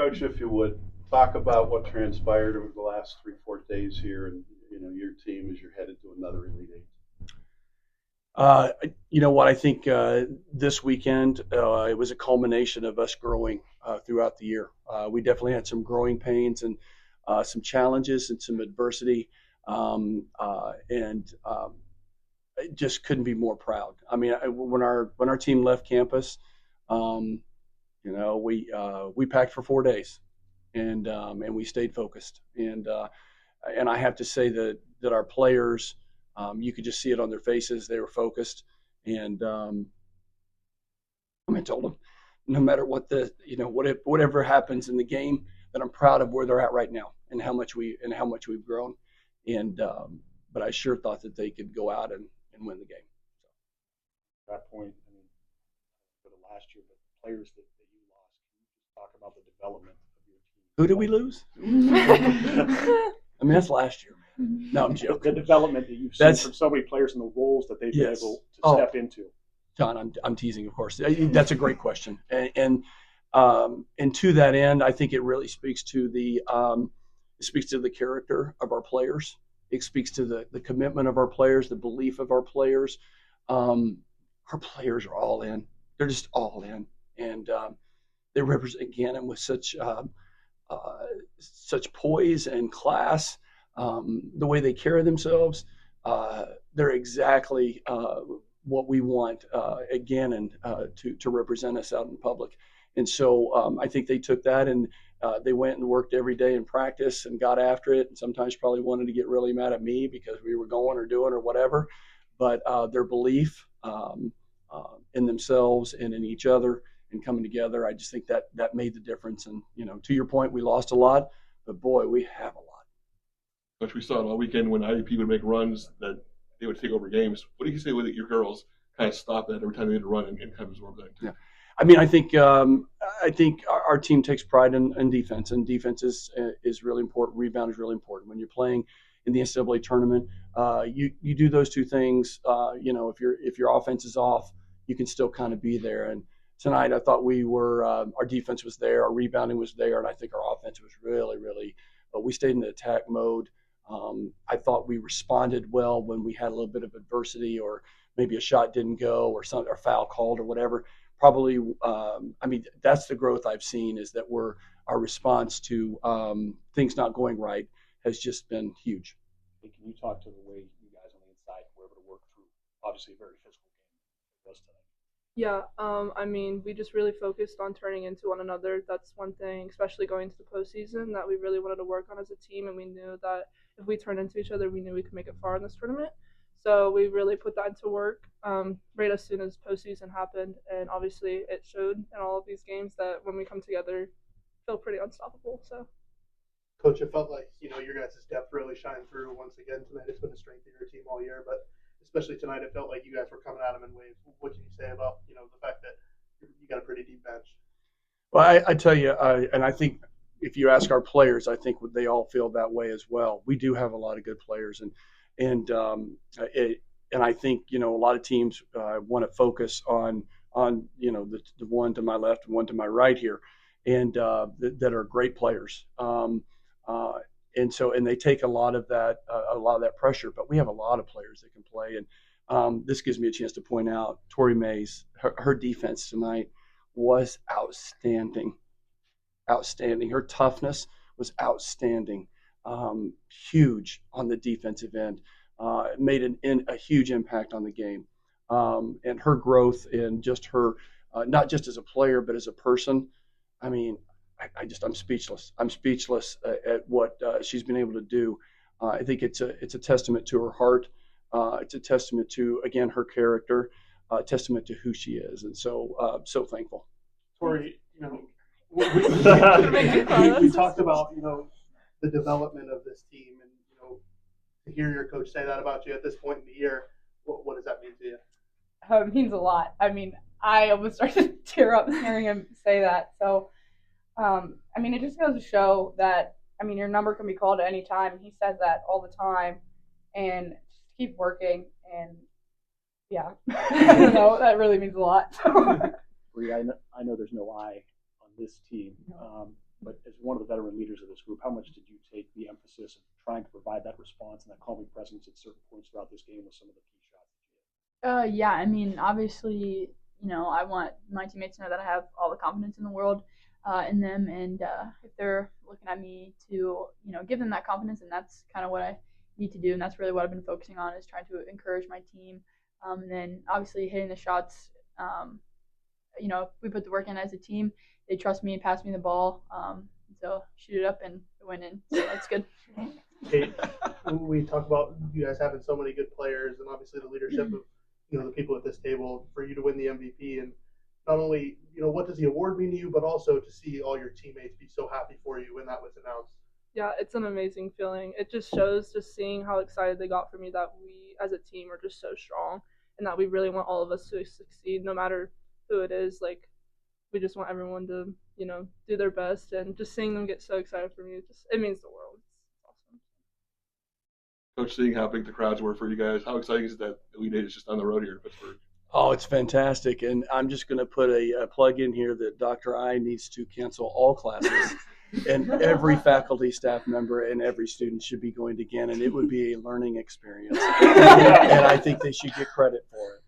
Coach, if you would, talk about what transpired over the last 3, 4 days here, and your team as you're headed to another Elite Eight. You know what? I think this weekend it was a culmination of us growing throughout the year. We definitely had some growing pains and some challenges and some adversity, and I just couldn't be more proud. I mean, when our team left campus, um, we packed for 4 days, and we stayed focused. And I have to say that our players, you could just see it on their faces. They were focused, and I told them, no matter what whatever happens in the game, that I'm proud of where they're at right now and how much we've grown. And but I sure thought that they could go out and win the game. At that point, I mean, for the last year, but players that you lost, can you just talk about the development of your team? Who did we lose? I mean, that's last year, man. No, I'm joking. The development that you've seen from so many players and the roles that they've been able to step into. John, I'm teasing, of course. That's a great question, and to that end, I think it really speaks to the character of our players. It speaks to the commitment of our players, the belief of our players. Our players are all in. They're just all in, and they represent Gannon with such poise and class. The way they carry themselves, they're exactly what we want at Gannon to represent us out in public. And so I think they took that and they went and worked every day in practice and got after it. And sometimes probably wanted to get really mad at me because we were going or doing or whatever. But their belief in themselves and in each other and coming together, I just think that made the difference. And, to your point, we lost a lot, but boy, we have a lot. Which we saw all weekend when IUP would make runs that they would take over games. What do you say with your girls kind of stop that every time they need to run and kind of absorb that? Yeah. I mean, I think our team takes pride in defense, and defense is really important. Rebound is really important when you're playing in the NCAA tournament. You do those two things. If your offense is off, you can still kind of be there. And tonight, I thought our defense was there, our rebounding was there, and I think our offense was really, really. But we stayed in the attack mode. I thought we responded well when we had a little bit of adversity, or maybe a shot didn't go, or foul called, or whatever. Probably, that's the growth I've seen, is that our response to things not going right has just been huge. Can you talk to the way you guys on the inside were able to work through, obviously, a very physical game it was tonight? Yeah, we just really focused on turning into one another. That's one thing, especially going to the postseason, that we really wanted to work on as a team, and we knew that if we turned into each other, we knew we could make it far in this tournament. So we really put that into work right as soon as postseason happened, and obviously it showed in all of these games that when we come together, feel pretty unstoppable. So, Coach, it felt like your guys' depth really shined through once again tonight. It's been a strength of your team all year, but especially tonight, it felt like you guys were coming at them in waves. What can you say about the fact that you got a pretty deep bench? Well, I tell you, and I think if you ask our players, I think they all feel that way as well. We do have a lot of good players, and I think a lot of teams want to focus on the one to my left and one to my right here, and that are great players. And they take a lot of that pressure. But we have a lot of players that can play, and this gives me a chance to point out Tori Mays. Her defense tonight was outstanding. Her toughness was outstanding. Huge on the defensive end. Made a huge impact on the game. And her growth and just her, not just as a player, but as a person. I mean, I'm speechless. I'm speechless at what she's been able to do. I think it's a testament to her heart. It's a testament to, again, her character, a testament to who she is. And so thankful. Tori, we talked about, the development of this team, and, to hear your coach say that about you at this point in the year, what does that mean to you? It means a lot. I mean, I almost started to tear up hearing him say that. So, it just goes to show that, your number can be called at any time. He says that all the time, and just keep working. And yeah, that really means a lot. Bree, I know there's no I on this team, but one of the veteran leaders of this group, how much did you take the emphasis of trying to provide that response and that calming presence at certain points throughout this game with some of the key shots? Yeah, I mean, obviously, I want my teammates to know that I have all the confidence in the world in them, and if they're looking at me to, give them that confidence, and that's kind of what I need to do, and that's really what I've been focusing on is trying to encourage my team, and then obviously hitting the shots. If we put the work in as a team, they trust me and pass me the ball. So shoot it up and it went in. So that's good. Kate, we talk about you guys having so many good players and obviously the leadership of the people at this table for you to win the MVP, and not only what does the award mean to you, but also to see all your teammates be so happy for you when that was announced. Yeah, it's an amazing feeling. It just shows just seeing how excited they got for me that we as a team are just so strong and that we really want all of us to succeed no matter who it is. Like, we just want everyone to, do their best, and just seeing them get so excited for me, it means the world. It's awesome. Coach, seeing how big the crowds were for you guys, how exciting is that Elite Eight is just on the road here in Pittsburgh? Oh, it's fantastic. And I'm just going to put a plug in here that Dr. I needs to cancel all classes. And every faculty, staff member, and every student should be going to Gannon. It would be a learning experience. And I think they should get credit for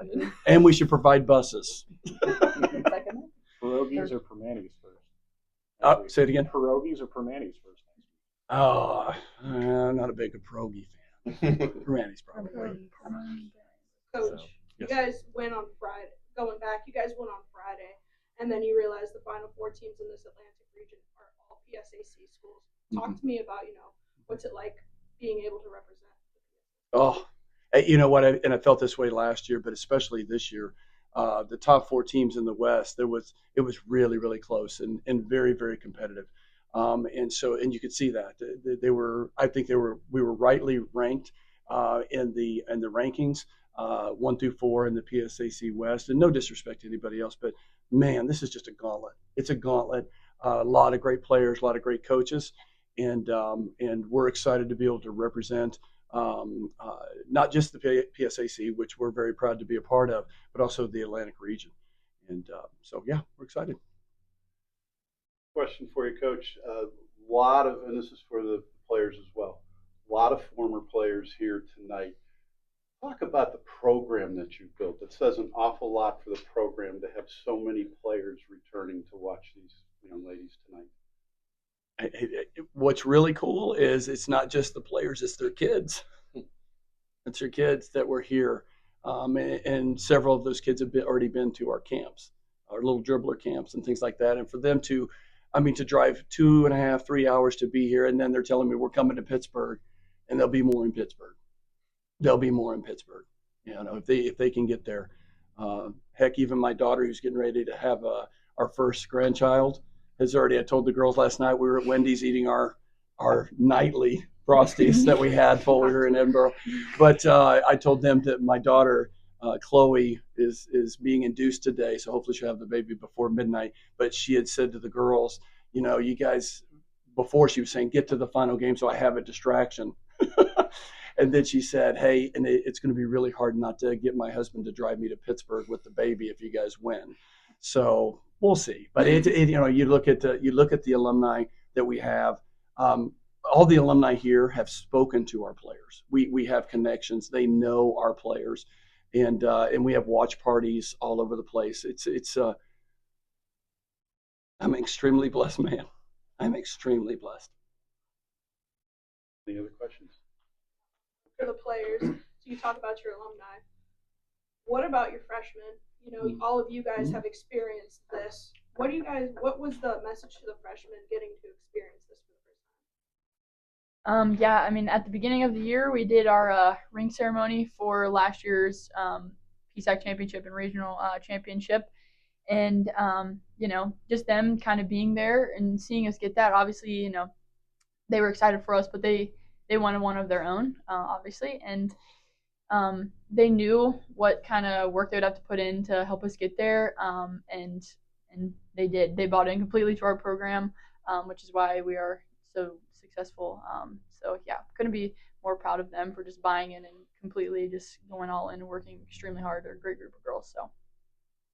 it. And we should provide buses. Pierogies or Permanis first? Say it again. Pierogies or Permanis first? Oh, I'm not a big pierogi fan. Permanis probably. Coach, you Yes. guys win on Friday. Going back, you guys won on Friday, and then you realize the final four teams in this Atlantic region are all PSAC schools. Talk to me about, what's it like being able to represent. Oh, you know what? I felt this way last year, but especially this year. The top four teams in the West, it was really, really close and very, very competitive. And you could see that we were rightly ranked in the rankings 1 through 4 in the PSAC West. And no disrespect to anybody else, but man, this is just a gauntlet. It's a gauntlet. A lot of great players, a lot of great coaches, and we're excited to be able to represent. Not just the PSAC, which we're very proud to be a part of, but also the Atlantic region. And so, yeah, we're excited. Question for you, Coach. And this is for the players as well, a lot of former players here tonight. Talk about the program that you built. It says an awful lot for the program to have so many players returning to watch these young ladies tonight. What's really cool is it's not just the players, it's their kids. It's their kids that were here. And several of those kids have already been to our camps, our little dribbler camps and things like that. And for them to drive 2.5, 3 hours to be here, and then they're telling me we're coming to Pittsburgh, and there'll be more in Pittsburgh. They'll be more in Pittsburgh, if they can get there. Heck, even my daughter, who's getting ready to have our first grandchild, I told the girls last night we were at Wendy's eating our nightly Frosties that we had while we were in Edinburgh. But I told them that my daughter, Chloe, is being induced today, so hopefully she'll have the baby before midnight. But she had said to the girls, you guys, before she was saying, get to the final game so I have a distraction. And then she said, hey, and it's going to be really hard not to get my husband to drive me to Pittsburgh with the baby if you guys win. So we'll see. But you look at the alumni that we have. All the alumni here have spoken to our players. We have connections. They know our players, and we have watch parties all over the place. I'm an extremely blessed man. I'm extremely blessed. Any other questions? For the players, so you talk about your alumni. What about your freshmen? All of you guys have experienced this. What was the message to the freshmen getting to experience this for the first time? Yeah, I mean, at the beginning of the year, we did our ring ceremony for last year's PSAC championship and regional championship. And, just them kind of being there and seeing us get that, obviously, they were excited for us, but they wanted one of their own, obviously. And they knew what kind of work they would have to put in to help us get there. And they did. They bought in completely to our program, which is why we are so successful. So, yeah, couldn't be more proud of them for just buying in and completely just going all in and working extremely hard. They're a great group of girls. So.